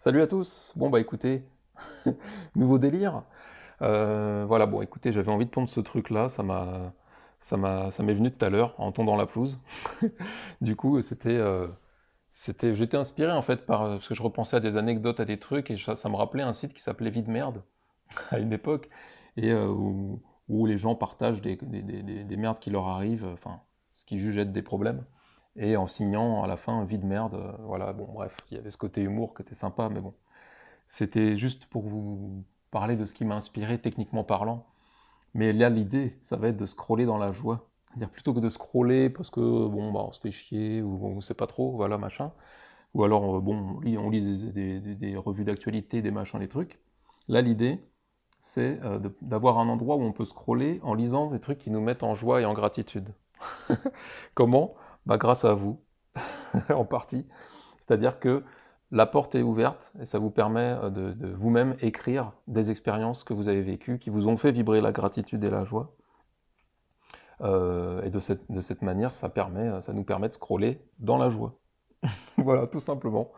Salut à tous! Bon bah écoutez, nouveau délire. Voilà, bon écoutez, j'avais envie de prendre ce truc-là, ça m'est venu tout à l'heure en tondant la pelouse. Du coup, j'étais inspiré en fait parce que je repensais à des anecdotes, à des trucs, et ça me rappelait un site qui s'appelait Vide Merde à une époque, et où les gens partagent des merdes qui leur arrivent, enfin, ce qu'ils jugent être des problèmes, et en signant à la fin Vide Merde, voilà, bon bref, il y avait ce côté humour qui était sympa, mais bon. C'était juste pour vous parler de ce qui m'a inspiré techniquement parlant. Mais là, l'idée, ça va être de scroller dans la joie. C'est-à-dire plutôt que de scroller parce que bon, bah, on se fait chier ou on sait pas trop, voilà, machin. Ou alors, bon, on lit des revues d'actualité, des machins, des trucs. Là, l'idée, c'est d'avoir un endroit où on peut scroller en lisant des trucs qui nous mettent en joie et en gratitude. Comment? Bah, grâce à vous, en partie. C'est-à-dire que la porte est ouverte et ça vous permet de vous-même écrire des expériences que vous avez vécues, qui vous ont fait vibrer la gratitude et la joie. Et de cette manière, ça nous permet de scroller dans la joie. Voilà, tout simplement.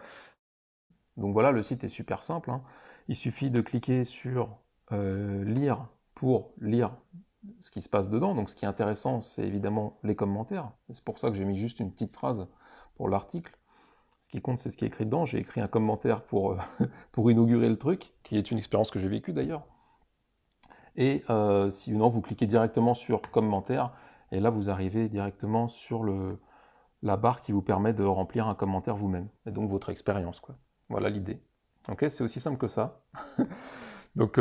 Donc voilà, le site est super simple, hein. Il suffit de cliquer sur lire pour lire ce qui se passe dedans. Donc ce qui est intéressant, c'est évidemment les commentaires. C'est pour ça que j'ai mis juste une petite phrase pour l'article. Ce qui compte, c'est ce qui est écrit dedans. J'ai écrit un commentaire pour inaugurer le truc, qui est une expérience que j'ai vécue d'ailleurs. Et sinon, vous cliquez directement sur commentaire, et là, vous arrivez directement sur la barre qui vous permet de remplir un commentaire vous-même, et donc votre expérience, quoi. Voilà l'idée. Ok, c'est aussi simple que ça. Donc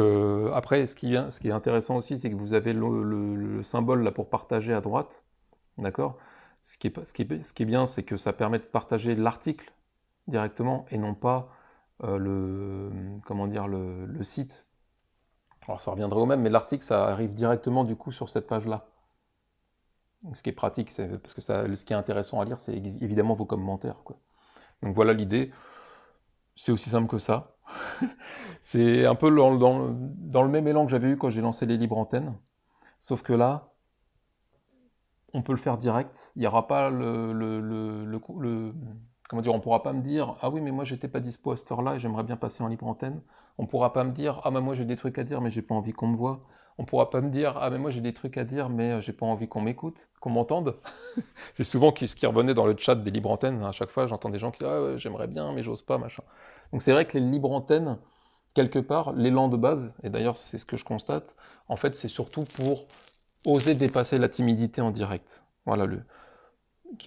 après, ce qui est intéressant aussi, c'est que vous avez le symbole là pour partager à droite, d'accord? Ce qui est bien, c'est que ça permet de partager l'article directement et non pas comment dire, le site. Alors ça reviendrait au même, mais l'article, ça arrive directement du coup sur cette page-là. Ce qui est pratique, parce que ce qui est intéressant à lire, c'est évidemment vos commentaires, quoi. Donc voilà l'idée, c'est aussi simple que ça. C'est un peu dans le même élan que j'avais eu quand j'ai lancé les libres antennes, sauf que là, on peut le faire direct. Il n'y aura pas comment dire, on pourra pas me dire, ah oui, mais moi j'étais pas dispo à cette heure-là et j'aimerais bien passer en libre antenne. On pourra pas me dire, ah mais moi j'ai des trucs à dire mais j'ai pas envie qu'on me voit. On pourra pas me dire, ah mais moi j'ai des trucs à dire mais j'ai pas envie qu'on m'écoute, qu'on m'entende. C'est souvent ce qui revenait dans le chat des libres antennes. À chaque fois, j'entends des gens qui disent, ah ouais, j'aimerais bien mais j'ose pas, machin. Donc c'est vrai que les libres antennes, quelque part, l'élan de base, et d'ailleurs c'est ce que je constate, en fait c'est surtout pour oser dépasser la timidité en direct. Voilà,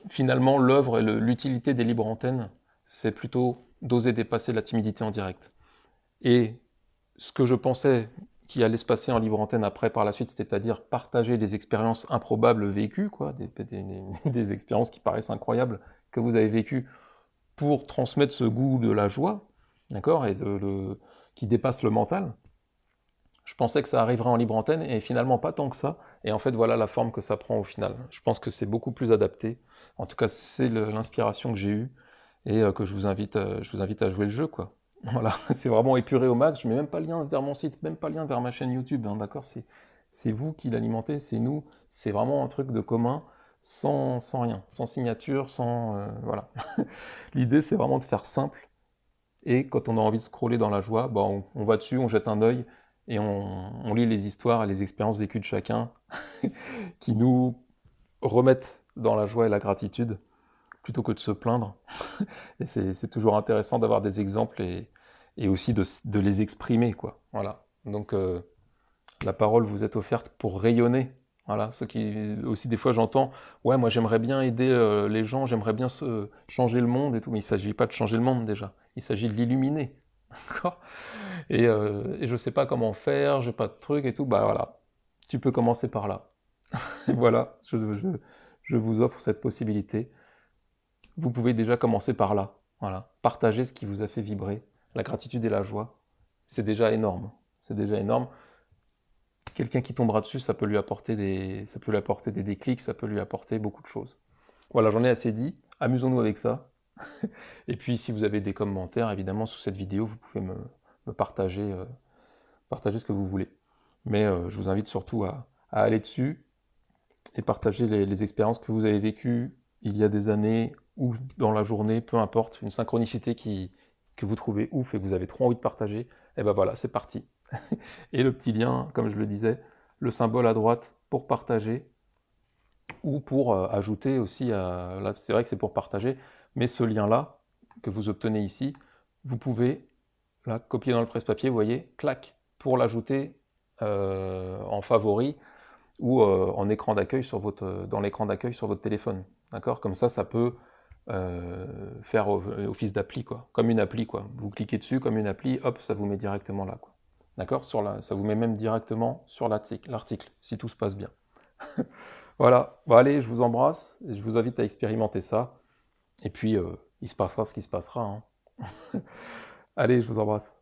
finalement, l'œuvre et l'utilité des libres antennes, c'est plutôt d'oser dépasser la timidité en direct. Et ce que je pensais qui allait se passer en libre antenne après par la suite, c'est-à-dire partager des expériences improbables vécues, quoi, des expériences qui paraissent incroyables que vous avez vécues pour transmettre ce goût de la joie, d'accord, qui dépasse le mental. Je pensais que ça arriverait en libre antenne et finalement pas tant que ça. Et en fait, voilà la forme que ça prend au final. Je pense que c'est beaucoup plus adapté. En tout cas, c'est l'inspiration que j'ai eue et que je vous invite à jouer le jeu, quoi. Voilà, c'est vraiment épuré au max. Je mets même pas lien vers mon site, même pas lien vers ma chaîne YouTube, hein, d'accord? C'est vous qui l'alimentez, c'est nous. C'est vraiment un truc de commun, sans rien, sans signature, sans voilà. L'idée, c'est vraiment de faire simple et quand on a envie de scroller dans la joie, bah on va dessus, on jette un œil et on lit les histoires et les expériences vécues de chacun qui nous remettent dans la joie et la gratitude plutôt que de se plaindre. Et c'est toujours intéressant d'avoir des exemples et aussi de les exprimer, quoi. Voilà. Donc la parole vous est offerte pour rayonner. Voilà, ce qui aussi des fois j'entends, ouais, moi j'aimerais bien aider les gens, j'aimerais bien changer le monde et tout, mais il ne s'agit pas de changer le monde déjà, il s'agit de l'illuminer, d'accord? Et je sais pas comment faire, j'ai pas de truc et tout, bah voilà, tu peux commencer par là. Voilà, je vous offre cette possibilité. Vous pouvez déjà commencer par là, voilà, partager ce qui vous a fait vibrer, la gratitude et la joie, c'est déjà énorme, c'est déjà énorme. Quelqu'un qui tombera dessus, ça peut lui apporter des déclics, ça peut lui apporter beaucoup de choses. Voilà, j'en ai assez dit. Amusons-nous avec ça. Et puis, si vous avez des commentaires, évidemment, sous cette vidéo, vous pouvez me partager ce que vous voulez. Mais je vous invite surtout à aller dessus et partager les expériences que vous avez vécues il y a des années ou dans la journée, peu importe, une synchronicité que vous trouvez ouf et que vous avez trop envie de partager, et ben voilà, c'est parti. Et le petit lien, comme je le disais, le symbole à droite pour partager, ou pour ajouter aussi, là c'est vrai que c'est pour partager, mais ce lien-là, que vous obtenez ici, vous pouvez là, copier dans le presse-papier, vous voyez, clac, pour l'ajouter en favori ou en écran d'accueil sur dans l'écran d'accueil sur votre téléphone. D'accord? Comme ça peut faire office d'appli, quoi. Comme une appli, quoi. Vous cliquez dessus comme une appli, hop, ça vous met directement là, quoi. D'accord? Ça vous met même directement sur l'article, si tout se passe bien. Voilà. Bon, allez, je vous embrasse et je vous invite à expérimenter ça. Et puis, il se passera ce qui se passera, hein. Allez, je vous embrasse.